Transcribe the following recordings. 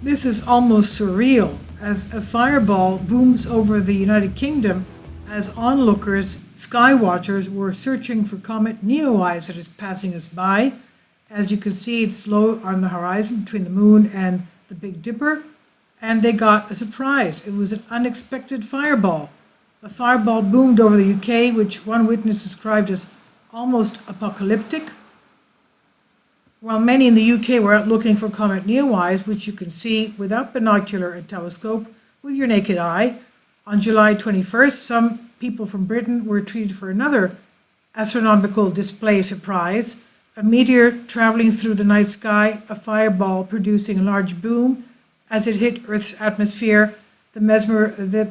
This is almost surreal, as a fireball booms over the United Kingdom as onlookers, sky watchers, were searching for Comet Neowise that is passing us by. As you can see, it's low on the horizon between the moon and the Big Dipper, and they got a surprise. It was an unexpected fireball. The fireball boomed over the UK, which one witness described as almost apocalyptic. While many in the UK were out looking for Comet Neowise, which you can see without binocular and telescope with your naked eye, on July 21st, some people from Britain were treated for another astronomical display surprise. A meteor traveling through the night sky, a fireball producing a large boom as it hit Earth's atmosphere. The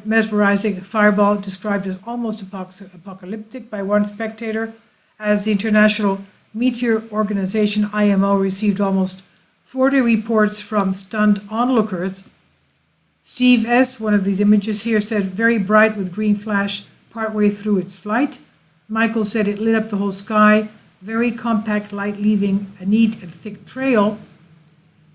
mesmerizing fireball described as almost apocalyptic by one spectator, as the International Meteor Organization IMO received almost 40 reports from stunned onlookers. Steve S., one of these images here, said very bright with green flash partway through its flight. Michael said it lit up the whole sky, very compact light leaving a neat and thick trail.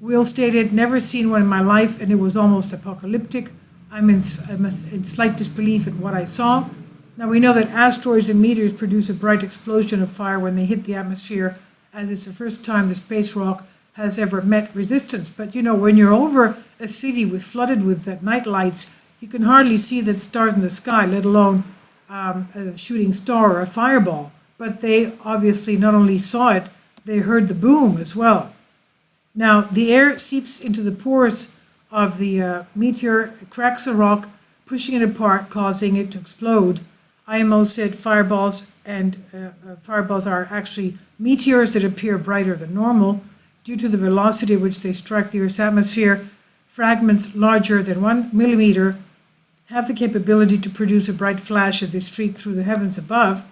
Will stated, never seen one in my life and it was almost apocalyptic. I'm in slight disbelief at what I saw. Now we know that asteroids and meteors produce a bright explosion of fire when they hit the atmosphere, as it's the first time the space rock has ever met resistance. But you know, when you're over a city flooded with night lights, you can hardly see the stars in the sky, let alone a shooting star or a fireball. But they obviously not only saw it, they heard the boom as well. Now the air seeps into the pores of the meteor, cracks the rock, pushing it apart, causing it to explode. IMO said fireballs are actually meteors that appear brighter than normal due to the velocity at which they strike the Earth's atmosphere. Fragments larger than 1 millimeter have the capability to produce a bright flash as they streak through the heavens above.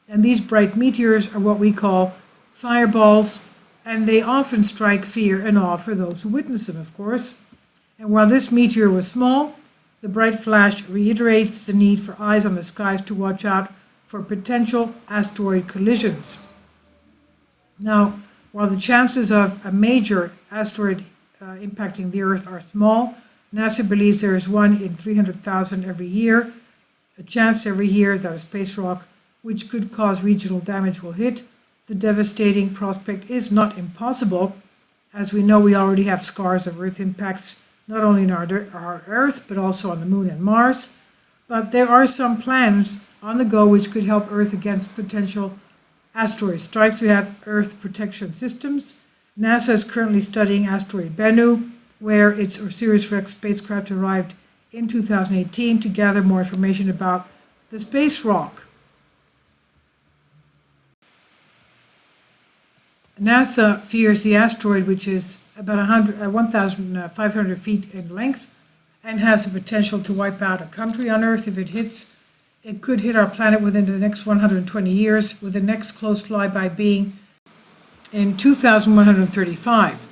And these bright meteors are what we call fireballs, and they often strike fear and awe for those who witness them, of course. And while this meteor was small, the bright flash reiterates the need for eyes on the skies to watch out for potential asteroid collisions. Now, while the chances of a major asteroid impacting the Earth are small, NASA believes there is 1 in 300,000 every year, a chance every year that a space rock which could cause regional damage will hit. The devastating prospect is not impossible. As we know, we already have scars of Earth impacts, not only in our Earth, but also on the Moon and Mars. But there are some plans on the go which could help Earth against potential asteroid strikes. We have Earth protection systems. NASA is currently studying asteroid Bennu, where its OSIRIS-REx spacecraft arrived in 2018 to gather more information about the space rock. NASA fears the asteroid, which is about 1,500 feet in length and has the potential to wipe out a country on Earth if it hits. It could hit our planet within the next 120 years, with the next close flyby being in 2135.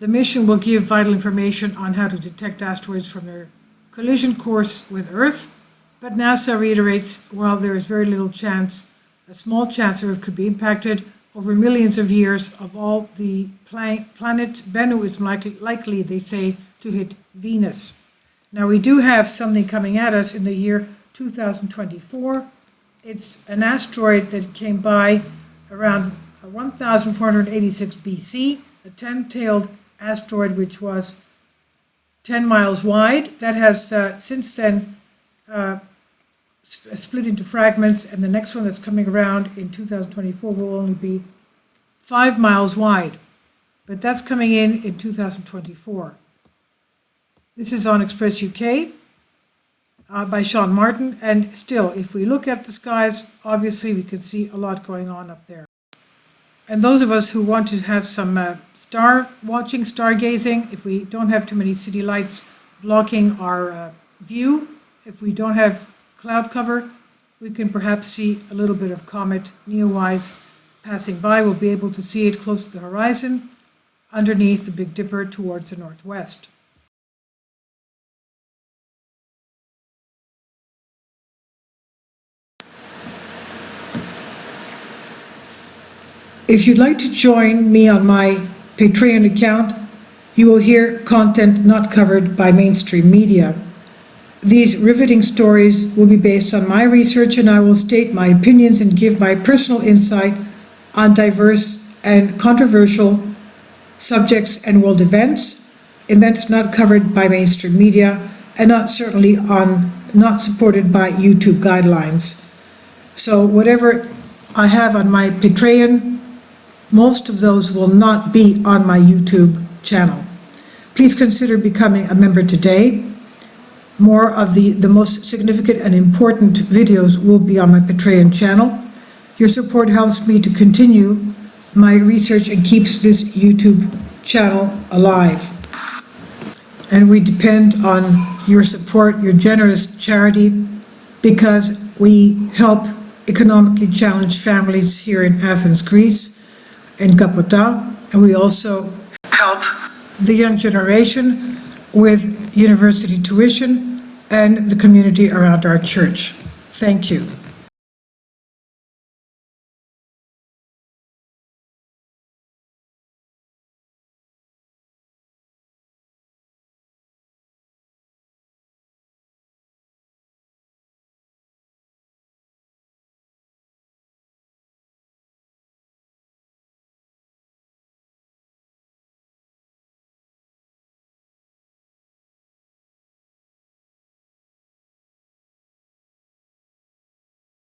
The mission will give vital information on how to detect asteroids from their collision course with Earth, but NASA reiterates while there is very little chance, a small chance Earth could be impacted, over millions of years of all the planet, Bennu is likely, they say, to hit Venus. Now we do have something coming at us in the year 2024. It's an asteroid that came by around 1486 BC, a 10-tailed asteroid which was 10 miles wide. That has since then split into fragments, and the next one that's coming around in 2024 will only be 5 miles wide. But that's coming in 2024. This is on Express UK by Sean Martin, and still, if we look at the skies, obviously we can see a lot going on up there. And those of us who want to have some star watching, stargazing, if we don't have too many city lights blocking our view, if we don't have cloud cover, we can perhaps see a little bit of Comet Neowise passing by. We'll be able to see it close to the horizon, underneath the Big Dipper towards the northwest. If you'd like to join me on my Patreon account, You will hear content not covered by mainstream media. These riveting stories will be based on my research, and I will state my opinions and give my personal insight on diverse and controversial subjects and world events not covered by mainstream media, and not supported by YouTube guidelines. So whatever I have on my Patreon, most of those will not be on my YouTube channel. Please consider becoming a member today. More of the most significant and important videos will be on my Patreon channel. Your support helps me to continue my research and keeps this YouTube channel alive. And we depend on your support, your generous charity, because we help economically challenged families here in Athens, Greece, in Kapota, and we also help the young generation with university tuition and the community around our church. Thank you.